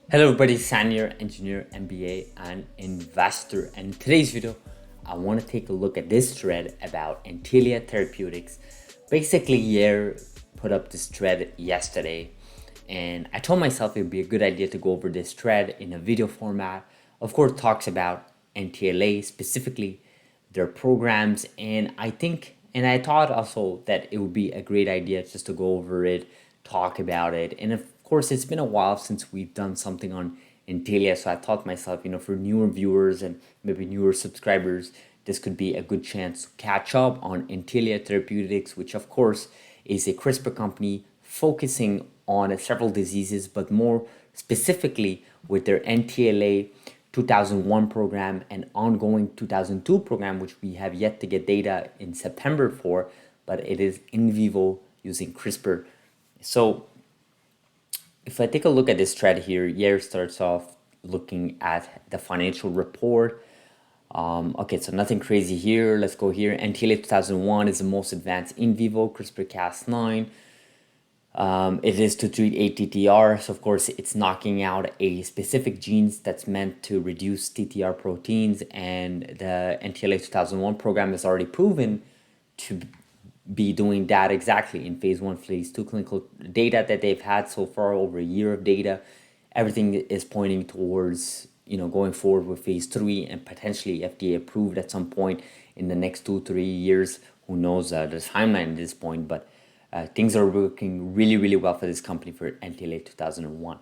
Hello everybody, San here, engineer, MBA, and investor. And in today's video, I want to take a look at this thread about Intellia Therapeutics. Basically, Yair put up this thread yesterday, and I told myself it would be a good idea to go over this thread in a video format. Of course, talks about NTLA specifically, their programs, and I thought also that it would be a great idea just to go over it, talk about it, and of course, it's been a while since we've done something on Intellia, so I thought to myself, for newer viewers and maybe newer subscribers, this could be a good chance to catch up on Intellia Therapeutics, which of course is a CRISPR company focusing on several diseases, but more specifically with their NTLA 2001 program and ongoing 2002 program, which we have yet to get data in September for, but it is in vivo using CRISPR. So if I take a look at this thread here, Yair starts off looking at the financial report. Okay, so nothing crazy here. Let's go here. NTLA 2001 is the most advanced in vivo CRISPR-Cas9. It is to treat ATTR, so of course it's knocking out a specific genes that's meant to reduce TTR proteins, and the NTLA 2001 program has already proven to be doing that exactly in phase 1, phase 2 clinical data that they've had so far, over a year of data. Everything is pointing towards going forward with phase 3 and potentially FDA approved at some point in the next 2-3 years. Who knows the timeline at this point, but things are working really, really well for this company for NTLA 2001.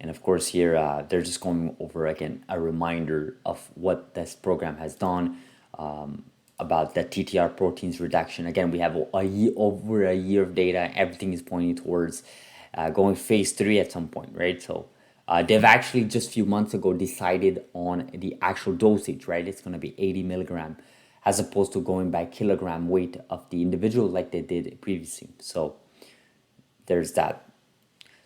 And of course here they're just going over again a reminder of what this program has done, about the TTR proteins reduction. Again, we have over a year of data. Everything is pointing towards going phase 3 at some point, right? So they've actually just a few months ago decided on the actual dosage, right? It's going to be 80 milligram as opposed to going by kilogram weight of the individual like they did previously. So there's that.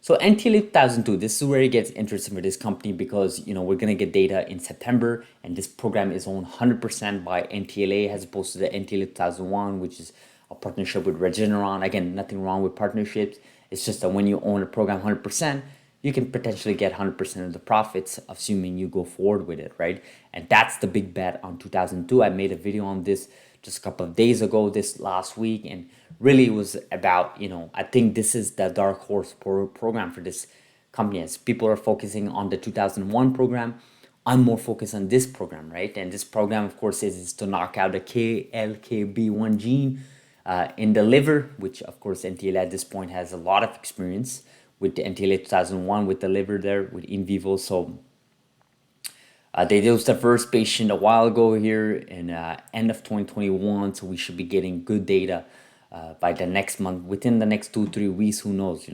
So NTLA 2002, this is where it gets interesting for this company because, we're going to get data in September, and this program is owned 100% by NTLA as opposed to the NTLA 2001, which is a partnership with Regeneron. Again, nothing wrong with partnerships. It's just that when you own a program 100%, you can potentially get 100% of the profits, assuming you go forward with it, right? And that's the big bet on 2002. I made a video on this just a couple of days ago, this last week, and really was about, I think this is the dark horse program for this company. As people are focusing on the 2001 program, I'm more focused on this program, right? And this program, of course, is to knock out the KLKB1 gene in the liver, which, of course, NTLA at this point has a lot of experience with the NTLA 2001 with the liver there, with in vivo. So they dosed the first patient a while ago here in end of 2021, so we should be getting good data by the next month, within the next 2-3 weeks. Who knows?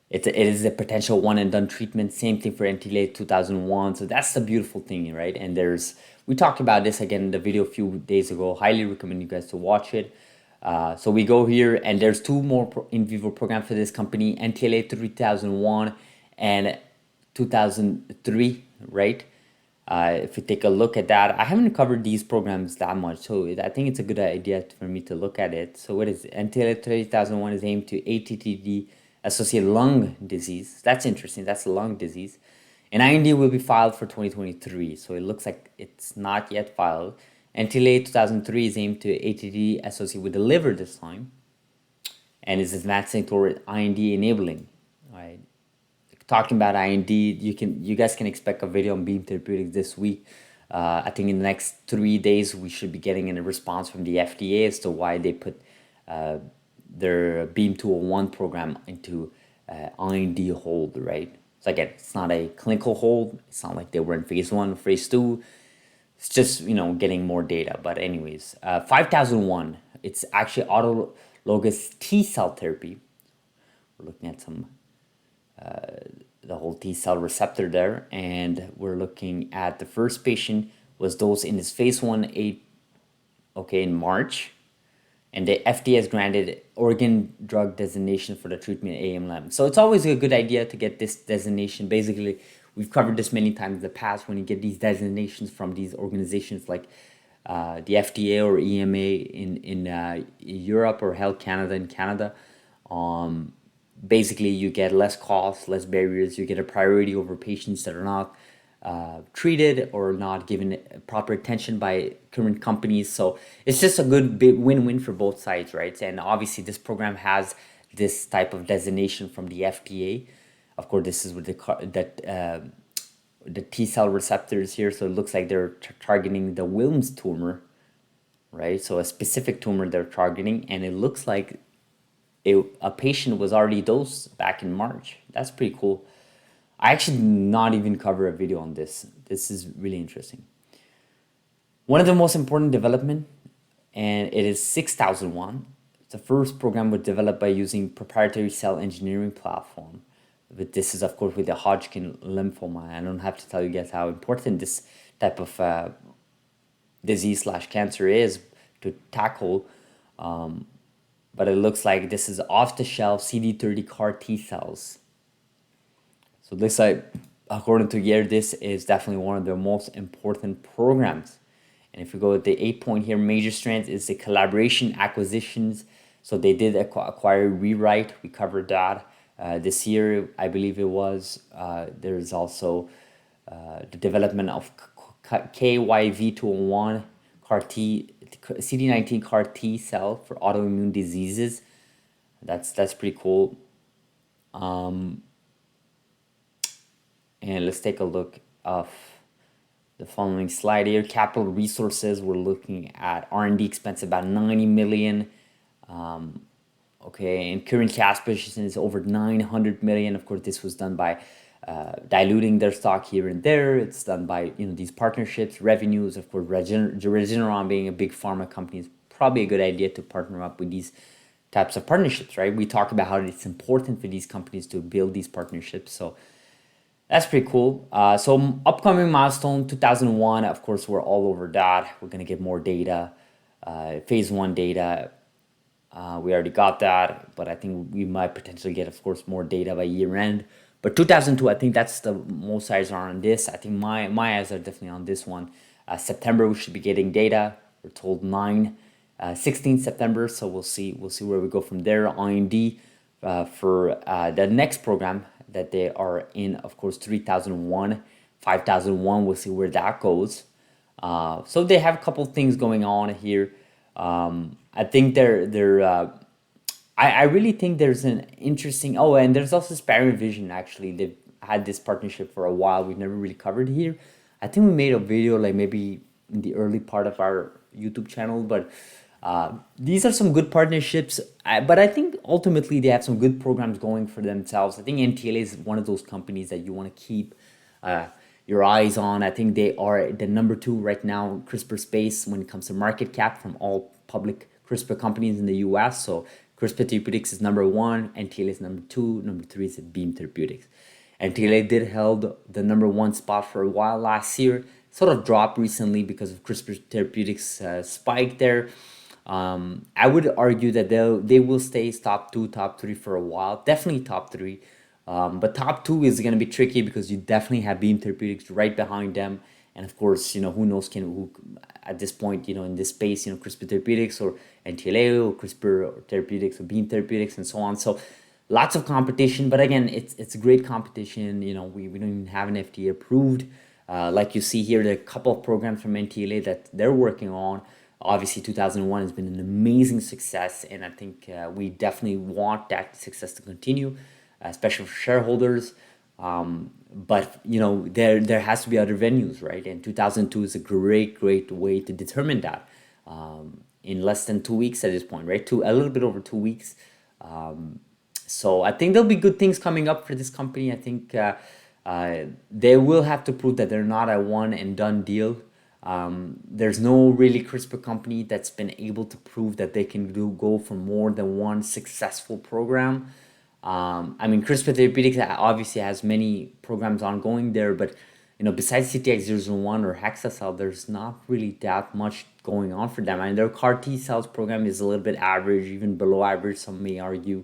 It is a potential one and done treatment. Same thing for NTLA 2001. So that's the beautiful thing, right? And we talked about this again in the video a few days ago. Highly recommend you guys to watch it. So we go here, and there's two more in vivo programs for this company: NTLA 3001 and 2003, right? If we take a look at that, I haven't covered these programs that much, so I think it's a good idea for me to look at it. So what is it? NTLA 3001 is aimed to ATTD associated lung disease. That's interesting. That's a lung disease. An IND will be filed for 2023, so it looks like it's not yet filed. NTLA 2003 is aimed to ATTD associated with the liver this time, and is advancing toward IND enabling. Right. Talking about IND, you guys can expect a video on Beam Therapeutics this week. I think in the next 3 days we should be getting a response from the FDA as to why they put their Beam 201 program into IND hold, right? So again, it's not a clinical hold. It's not like they were in phase 1, phase 2. It's just, getting more data. But anyways, 5001, it's actually autologous T cell therapy. We're looking at the whole T cell receptor there, and we're looking at the first patient was dosed in his phase 1 in March, and the FDA has granted organ drug designation for the treatment of AML. So it's always a good idea to get this designation. Basically, we've covered this many times in the past. When you get these designations from these organizations like the FDA or EMA in Europe, or Health Canada in Canada, Basically, you get less costs, less barriers. You get a priority over patients that are not treated or not given proper attention by current companies. So it's just a good big win-win for both sides, right? And obviously, this program has this type of designation from the FDA. Of course, this is with the T cell receptors here. So it looks like they're targeting the Wilms tumor, right? So a specific tumor they're targeting, and it looks like a patient was already dosed back in March. That's pretty cool. I actually did not even cover a video on this. This is really interesting. One of the most important development, and it is 6001. The first program was developed by using proprietary cell engineering platform. But this is, of course, with the Hodgkin lymphoma. I don't have to tell you guys how important this type of disease/cancer is to tackle. But it looks like this is off-the-shelf CD30 CAR T cells. So this, according to Yair, this is definitely one of the most important programs. And if we go with the 8 point here, major strength is the collaboration acquisitions. So they did acquire Rewrite. We covered that this year, I believe it was. There's also the development of KYV201 CAR T, CD19 CAR T cell for autoimmune diseases. That's pretty cool. And let's take a look of the following slide here. Capital resources, we're looking at R&D expense about 90 million. Okay, and current cash position is over 900 million. Of course, this was done by diluting their stock here and there. It's done by these partnerships, revenues. Of course, Regeneron being a big pharma company is probably a good idea to partner up with these types of partnerships, right? We talk about how it's important for these companies to build these partnerships. So that's pretty cool. So upcoming milestone 2001. Of course, we're all over that. We're gonna get more data, phase 1 data. We already got that, but I think we might potentially get, of course, more data by year end. But 2002, I think that's the most eyes are on this. I think my eyes are definitely on this one. September, we should be getting data. We're told 16 September, so we'll see where we go from there. IND for the next program that they are in, of course, 3001, 5001. We'll see where that goes. So they have a couple of things going on here. I think I really think there's an interesting. Oh, and there's also Sparing Vision. Actually, they've had this partnership for a while. We've never really covered here. I think we made a video like maybe in the early part of our YouTube channel, but these are some good partnerships. But I think ultimately they have some good programs going for themselves. I think Intellia is one of those companies that you want to keep your eyes on. I think they are the number 2 right now in CRISPR space when it comes to market cap from all public CRISPR companies in the US. So CRISPR Therapeutics is number 1, Intellia is number 2, number 3 is Beam Therapeutics. Intellia did held the number 1 spot for a while last year, sort of dropped recently because of CRISPR Therapeutics spike there. I would argue that they will stay top 2, top 3 for a while, definitely top 3. But top 2 is going to be tricky because you definitely have Beam Therapeutics right behind them. And of course, who knows who at this point, in this space, CRISPR Therapeutics or Intellia or CRISPR Therapeutics or Beam Therapeutics and so on. So lots of competition, but again, it's a great competition. We don't even have an FDA approved. Like you see here, there are a couple of programs from Intellia that they're working on. Obviously, 2001 has been an amazing success, and I think we definitely want that success to continue, especially for shareholders. But there has to be other venues, right? And 2002 is a great way to determine that in less than 2 weeks at this point, right? A little bit over 2 weeks. So I think there'll be good things coming up for this company. I think they will have to prove that they're not a one and done deal. There's no really CRISPR company that's been able to prove that they can go for more than one successful program. I mean, CRISPR Therapeutics obviously has many programs ongoing there, but besides CTX001 or Hexacell, there's not really that much going on for them. I mean, their CAR T cells program is a little bit average, even below average, some may argue.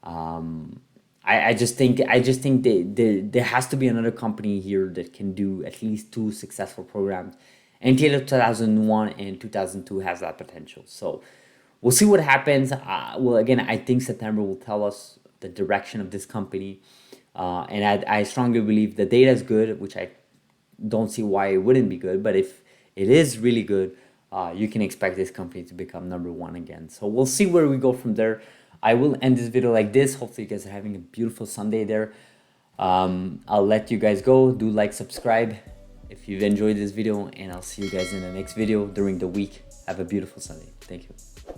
I just think there has to be another company here that can do at least 2 successful programs. Intellia 2001 and 2002 has that potential. So we'll see what happens. Well, again, I think September will tell us the direction of this company. And I strongly believe the data is good, which I don't see why it wouldn't be good. But if it is really good, you can expect this company to become number one again. So we'll see where we go from there. I will end this video like this. Hopefully you guys are having a beautiful Sunday there. I'll let you guys go. Do like, subscribe if you've enjoyed this video, and I'll see you guys in the next video during the week. Have a beautiful Sunday. Thank you.